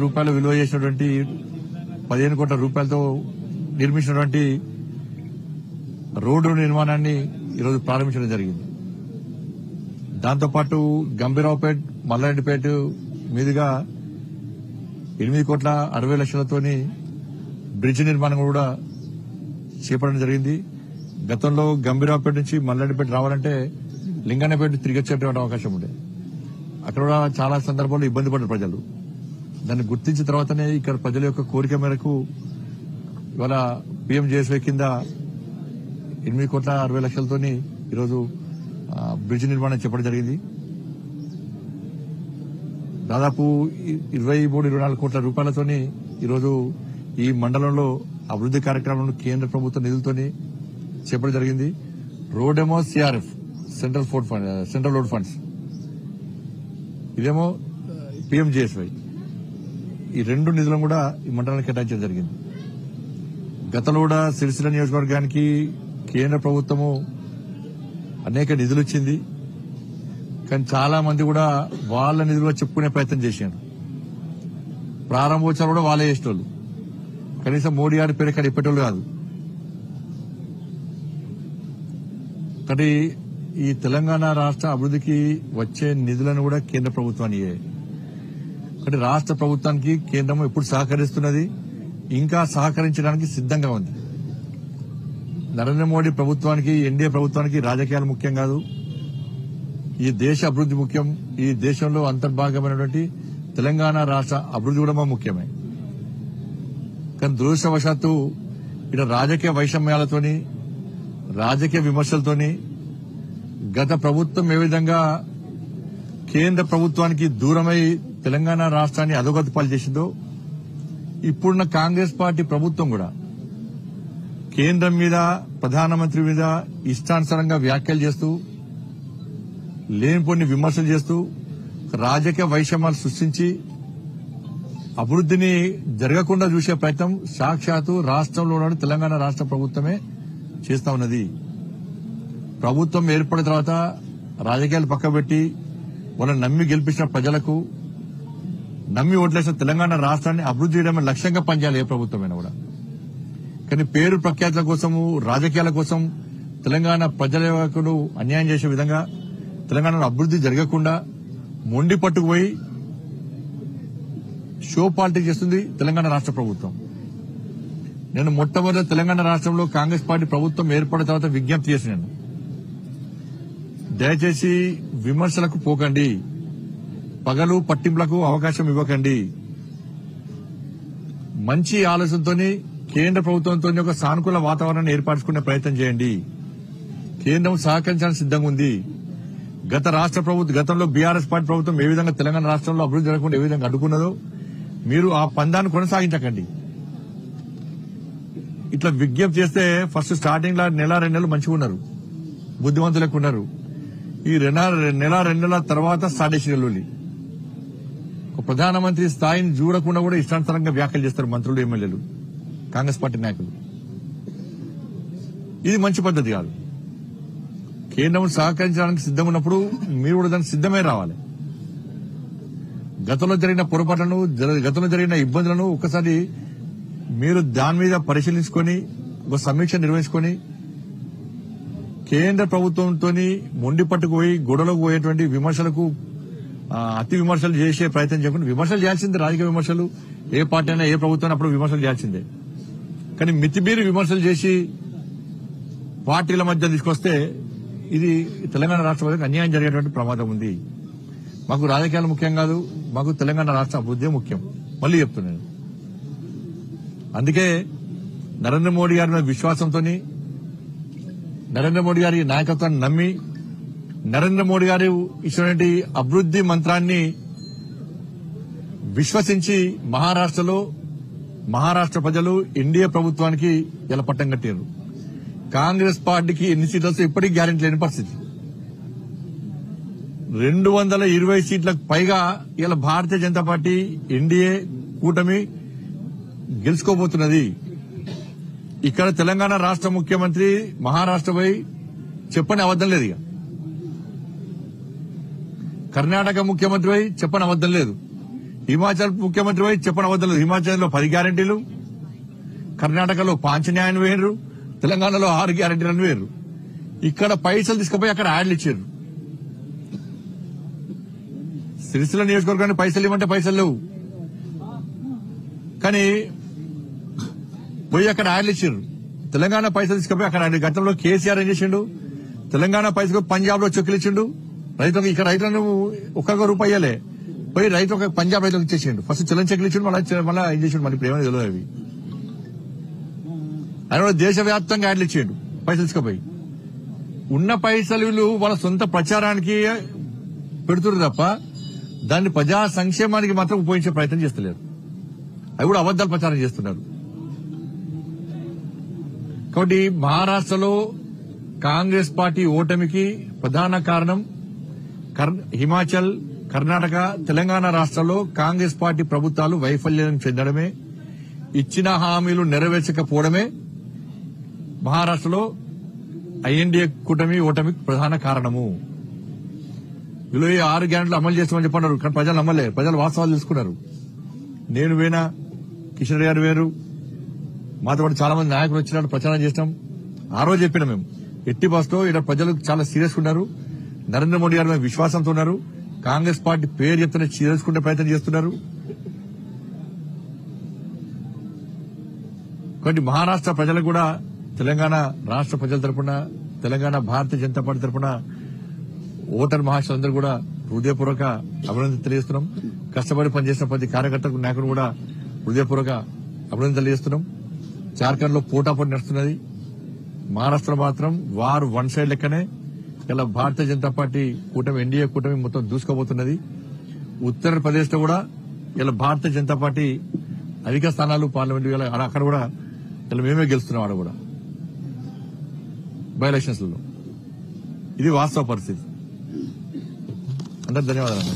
రూపాయలు విలువ చేసినటువంటి 15 కోట్ల రూపాయలతో నిర్మించినటువంటి రోడ్డు నిర్మాణాన్ని ఈరోజు ప్రారంభించడం జరిగింది. దాంతోపాటు గంభీరావుపేట్ మల్లారెడ్డిపేట మీదుగా 8,60,00,000తోని బ్రిడ్జ్ నిర్మాణం కూడా చేపట్టడం జరిగింది. గతంలో గంభీరావుపేట నుంచి మల్లారెడ్డిపేట రావాలంటే లింగన్నపేట తిరిగి వచ్చేటువంటి అవకాశం ఉండే. అక్కడ కూడా చాలా సందర్భాల్లో ఇబ్బంది పడ్డారు ప్రజలు. దాన్ని గుర్తించిన తర్వాతనే ఇక్కడ ప్రజల యొక్క కోరిక మేరకు ఇవాళ పీఎంజేఎస్వై కింద 8,60,00,000తోని ఈరోజు బ్రిడ్జ్ నిర్మాణం చేపట్టడం జరిగింది. దాదాపు 23-24 కోట్ల రూపాయలతోని ఈరోజు ఈ మండలంలో అభివృద్ది కార్యక్రమాలను కేంద్ర ప్రభుత్వ నిధులతోని చేపట్టడం జరిగింది. రోడ్డేమో సిఆర్ఎఫ్ సెంట్రల్ రోడ్ ఫండ్స్, ఇదేమో పీఎంజేఎస్వై. ఈ రెండు నిధులను కూడా ఈ మండలానికి కేటాయించడం జరిగింది. గతంలో కూడా సిరిసిల్ల నియోజకవర్గానికి కేంద్ర ప్రభుత్వము అనేక నిధులు ఇచ్చింది. కానీ చాలా మంది కూడా వాళ్ళ నిధులుగా చెప్పుకునే ప్రయత్నం చేశారు. ప్రారంభోత్సవాలు కూడా వాళ్ళే చేసేటోళ్ళు, కనీసం మోడీ గారి పేరు ఇక్కడ ఇప్పేటోళ్ళు కాదు. కానీ ఈ తెలంగాణ రాష్ట్ర అభివృద్ధికి వచ్చే నిధులను కూడా కేంద్ర ప్రభుత్వానియే. కానీ రాష్ట్ర ప్రభుత్వానికి కేంద్రం ఎప్పుడు సహకరిస్తున్నది, ఇంకా సహకరించడానికి సిద్దంగా ఉంది. నరేంద్ర మోడీ ప్రభుత్వానికి, ఎన్డీఏ ప్రభుత్వానికి రాజకీయాలు ముఖ్యం కాదు, ఈ దేశ అభివృద్ది ముఖ్యం. ఈ దేశంలో అంతర్భాగమైనటువంటి తెలంగాణ రాష్ట్ర అభివృద్ది కూడా ముఖ్యమే. కానీ దురదృష్టవశాత్తు ఇక్కడ రాజకీయ వైషమ్యాలతోని, రాజకీయ విమర్శలతోని గత ప్రభుత్వం ఏ విధంగా కేంద్ర ప్రభుత్వానికి దూరమై తెలంగాణ రాష్ట్రాన్ని అధోగతి పాలు చేసిందో, ఇప్పుడున్న కాంగ్రెస్ పార్టీ ప్రభుత్వం కూడా కేంద్రం మీద, ప్రధానమంత్రి మీద ఇష్టానుసారంగా వ్యాఖ్యలు చేస్తూ, లేనిపోని విమర్శలు చేస్తూ, రాజకీయ వైషమ్యాలు సృష్టించి అభివృద్దిని జరగకుండా చూసే ప్రయత్నం సాక్షాత్తు రాష్ట్రంలోని తెలంగాణ రాష్ట్ర ప్రభుత్వమే చేస్తా ఉన్నది. ప్రభుత్వం ఏర్పడిన తర్వాత రాజకీయాలు పక్కబెట్టి వాళ్ళని నమ్మి గెలిపించిన ప్రజలకు, నమ్మి ఓట్లేసిన తెలంగాణ రాష్ట్రాన్ని అభివృద్ది చేయడమే లక్ష్యంగా పనిచేయాలి ఏ ప్రభుత్వమైనా కూడా. కానీ పేరు ప్రఖ్యాతుల కోసము, రాజకీయాల కోసం తెలంగాణ ప్రజలకు అన్యాయం చేసే విధంగా, తెలంగాణలో అభివృద్ది జరగకుండా మొండి పట్టుకుపోయి షో పాలిటిక్స్ చేస్తుంది తెలంగాణ రాష్ట్ర ప్రభుత్వం. నేను మొట్టమొదటి తెలంగాణ రాష్ట్రంలో కాంగ్రెస్ పార్టీ ప్రభుత్వం ఏర్పడిన తర్వాత విజ్ఞప్తి చేసినాను, దయచేసి విమర్శలకు పోకండి, పగలు పట్టింపులకు అవకాశం ఇవ్వకండి. మంచి ఆలోచనతోని కేంద్ర ప్రభుత్వంతో ఒక సానుకూల వాతావరణాన్ని ఏర్పరచుకునే ప్రయత్నం చేయండి. కేంద్రం సహకరించడానికి సిద్దంగా ఉంది. గతంలో బీఆర్ఎస్ పార్టీ ప్రభుత్వం ఏ విధంగా తెలంగాణ రాష్ట్రంలో అభివృద్ది జరగకుండా ఏ విధంగా అడ్డుకున్నదో మీరు ఆ పందాన్ని కొనసాగించకండి. ఇట్లా విజ్ఞప్తి చేస్తే ఫస్ట్ స్టార్టింగ్ లో 1-2 నెలలు మంచిగా ఉన్నారు, బుద్ధిమంతులకు ఉన్నారు. ఈ 1-2 నెలల తర్వాత స్టార్ట్ చేసిన ప్రధానమంత్రి స్థాయిని చూడకుండా కూడా ఇష్టానుసారంగా వ్యాఖ్యలు చేస్తారు మంత్రులు, ఎమ్మెల్యేలు, కాంగ్రెస్ పార్టీ నాయకులు. ఇది మంచి పద్ధతి కాదు. కేంద్రం సహకరించడానికి సిద్ధంగా ఉన్నప్పుడు మీరు కూడా దానికి సిద్దమే రావాలి. గతంలో జరిగిన పొరపాట్లను, గతంలో జరిగిన ఇబ్బందులను ఒక్కసారి మీరు దాని మీద పరిశీలించుకొని ఒక సమీక్ష నిర్వహించుకొని కేంద్ర ప్రభుత్వంతో మొండి పట్టుకుపోయి గొడవలకు పోయేటువంటి విమర్శలకు అతి విమర్శలు చేసే ప్రయత్నం చేయకుండా, విమర్శలు చేయాల్సిందే, రాజకీయ విమర్శలు ఏ పార్టీ అయినా ఏ ప్రభుత్వం అప్పుడు విమర్శలు చేయాల్సిందే. కానీ మితిమీరి విమర్శలు చేసి పార్టీల మధ్య తీసుకొస్తే ఇది తెలంగాణ రాష్ట్ర ప్రజలకు అన్యాయం జరిగేటువంటి ప్రమాదం ఉంది. మాకు రాజకీయాలు ముఖ్యం కాదు, మాకు తెలంగాణ రాష్ట్ర అభివృద్ధి ముఖ్యం. మళ్లీ చెప్తున్నాను. అందుకే నరేంద్ర మోడీ గారి మీద విశ్వాసంతో, నరేంద్ర మోడీ గారి నాయకత్వాన్ని నమ్మి, నరేంద్ర మోడీ గారు ఇచ్చినటువంటి అభివృద్ది మంత్రాన్ని విశ్వసించి మహారాష్ట్ర ప్రజలు ఎన్డీఏ ప్రభుత్వానికి ఇలా పట్టం కట్టారు. కాంగ్రెస్ పార్టీకి ఎన్ని సీట్లు వస్తే ఇప్పటికీ గ్యారెంటీ లేని పరిస్థితి. 220 సీట్లకు పైగా ఇలా భారతీయ జనతా పార్టీ ఎన్డీఏ కూటమి గెలుచుకోబోతున్నది. ఇక్కడ తెలంగాణ రాష్ట్ర ముఖ్యమంత్రి మహారాష్ట్రపై చెప్పని అబద్దం లేదు. ఇక కర్ణాటక ముఖ్యమంత్రిపై చెప్పని అబద్దం లేదు. హిమాచల్ ముఖ్యమంత్రి పోయి చెప్పని అవద్దలేదు. హిమాచల్లో 10 గ్యారెంటీలు, కర్ణాటకలో 5 న్యాయం వేయరు, తెలంగాణలో 6 గ్యారెంటీలను వేయరు. ఇక్కడ పైసలు తీసుకుపోయి అక్కడ యాడ్లు ఇచ్చారు. సిరిసిల్ల నియోజకవర్గానికి పైసలు ఇవ్వమంటే పైసలు లేవు, కానీ పోయి అక్కడ యాడ్లు ఇచ్చారు. తెలంగాణ పైసలు తీసుకుపోయి అక్కడ గతంలో కేసీఆర్ ఏం చేసిండు, తెలంగాణ పైసలు పంజాబ్ లో చెక్కులు ఇచ్చిండు రైతులకు. ఇక్కడ రైతులను ఒక్కొక్క రూపాయి ఇయ్యలే, పోయి రైతు ఒక పంజాబ్ రైతులకు ఇచ్చేసిండు. ఫస్ట్ చెల్లని చెక్కులు ఇచ్చిండు, మళ్ళీ ఏం చేసిండు, మళ్ళీ ప్రేమ తెలియదు అవి. ఆయన కూడా దేశవ్యాప్తంగా యాడ్లు ఇచ్చిండు పైసలు తీసుకుపోయి. ఉన్న పైసలు వాళ్ళ సొంత ప్రచారానికి పెడుతున్నారు తప్ప దాన్ని ప్రజా సంక్షేమానికి మాత్రం ఉపయోగించే ప్రయత్నం చేస్తలేరు. అవి కూడా అబద్దాలు ప్రచారం చేస్తున్నారు. కాబట్టి మహారాష్ట్రలో కాంగ్రెస్ పార్టీ ఓటమికి ప్రధాన కారణం హిమాచల్, కర్ణాటక, తెలంగాణ రాష్ట్రాల్లో కాంగ్రెస్ పార్టీ ప్రభుత్వాలు వైఫల్యం చెందడమే, ఇచ్చిన హామీలు నెరవేర్చకపోవడమే మహారాష్ట్రలో ఐఎన్డీఏ కూటమి ఓటమికి ప్రధాన కారణము. వీళ్ళు 6 గ్యారెంటీలు అమలు చేస్తామని చెప్పన్నారు, కానీ ప్రజలు నమ్మలే. ప్రజలు వాస్తవాలు తెలుసుకున్నారు. నేను వేనా, కిషన్ రెడ్డి గారు వేరు, మాతో పాటు చాలా మంది నాయకులు వచ్చినట్టు ప్రచారం చేస్తాం. ఆ రోజు చెప్పినా మేము ఎట్టి బస్తో ఇక్కడ ప్రజలు చాలా సీరియస్ ఉన్నారు. నరేంద్ర మోడీ గారి మీద విశ్వాసంతో ఉన్నారు. కాంగ్రెస్ పార్టీ పేరు చెప్తూనే చేసుకునే ప్రయత్నం చేస్తున్నారు. కాబట్టి మహారాష్ట్ర ప్రజలకు కూడా తెలంగాణ రాష్ట్ర ప్రజల తరపున, తెలంగాణ భారతీయ జనతా పార్టీ తరపున ఓటర్ మహాశయులందరూ కూడా హృదయపూర్వక అభినందన తెలియజేస్తున్నాం. కష్టపడి పనిచేసిన ప్రతి కార్యకర్తకు, నాయకుడు కూడా హృదయపూర్వక అభినందన తెలియజేస్తున్నాం. జార్ఖండ్ లో పోటాపోటీ నడుస్తున్నది. మహారాష్ట్ర మాత్రం వారు వన్ సైడ్ లెక్కనే ఇలా భారతీయ జనతా పార్టీ కూటమి, ఎన్డీఏ కూటమి మొత్తం దూసుకోబోతున్నది. ఉత్తరప్రదేశ్ లో కూడా ఇలా భారతీయ జనతా పార్టీ అధిక స్థానాలు పార్లమెంట్, అక్కడ కూడా ఇలా మేమే గెలుస్తున్నాం. ఆడ కూడా బై ఎలక్షన్స్ లో ఇది వాస్తవ పరిస్థితి. అందరికి ధన్యవాదాలు.